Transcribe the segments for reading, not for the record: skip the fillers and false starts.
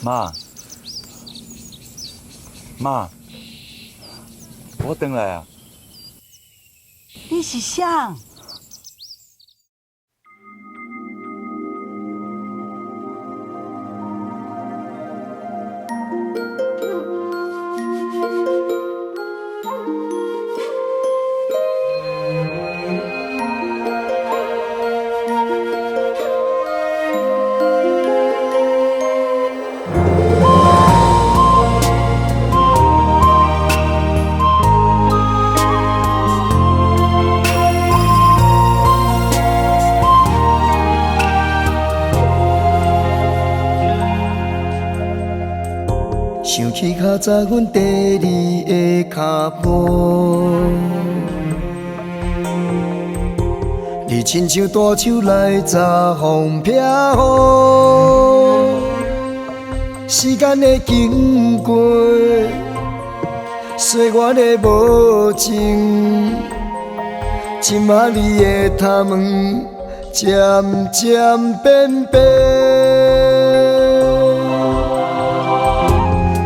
妈，妈，我回来啊！你是啥？想起较早阮第二个脚步，你亲像大手来查风撇雨，时间的经过，岁月的无情，今仔你的头毛渐渐变白。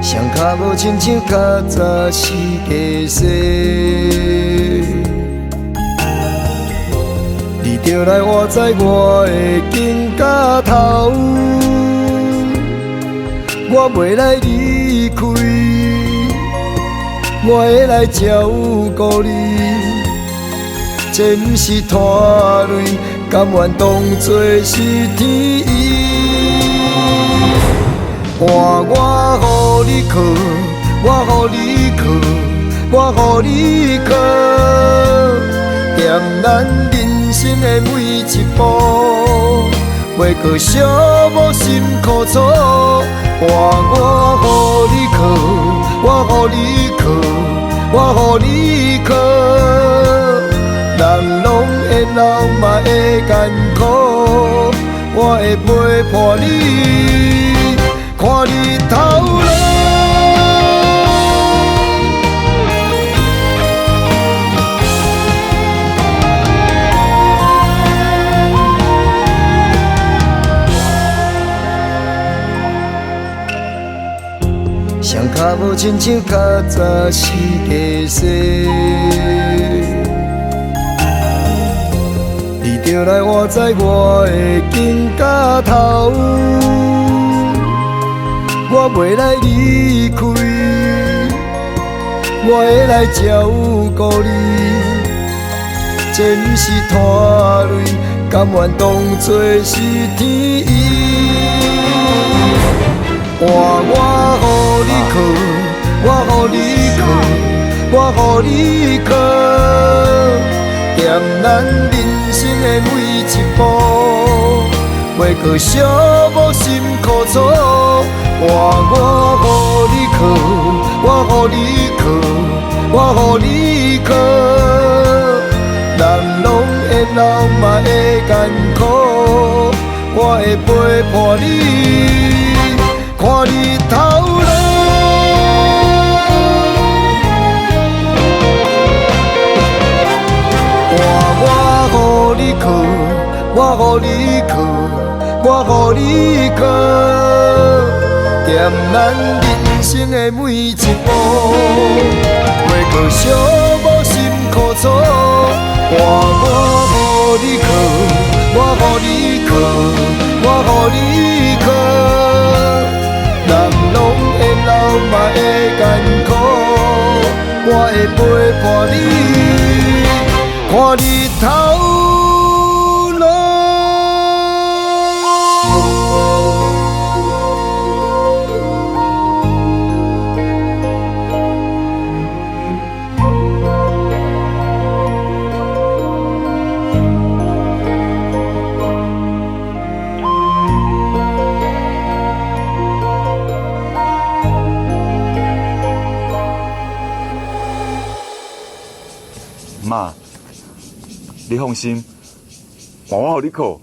双脚无亲像较早是家世，你着来活在我的肩胛头，我袂来离开，我会来照顾你，这不是拖累，甘愿当作是天意。换我予你靠，我予你靠，我予你靠，踮咱人生的每一步，袂搁寂寞心苦楚。换我予你靠，我予你靠，我予你靠，人拢会老嘛会艰苦，我会陪伴你。看日头落，双脚无亲像较早是家世，你着来活在我的肩胛头。我袂来离开，我会来照顾你，这不是拖累，甘愿当作是天意。换我予你靠，我予你靠，我予你靠，踮咱人生的每一步，袂搁寂寞心苦楚。换我予你靠，我予你靠，我予你靠，人拢会老嘛会艰苦，我会陪伴你，看日头落。换我予你靠，我予你靠，我予你靠。踮咱人生的每一步，袂搁寂寞心苦楚。换我予你靠，我予你靠，我予你靠，人拢会老嘛会艰苦，我会陪伴你，看日头。妈，你放心，换我予你靠，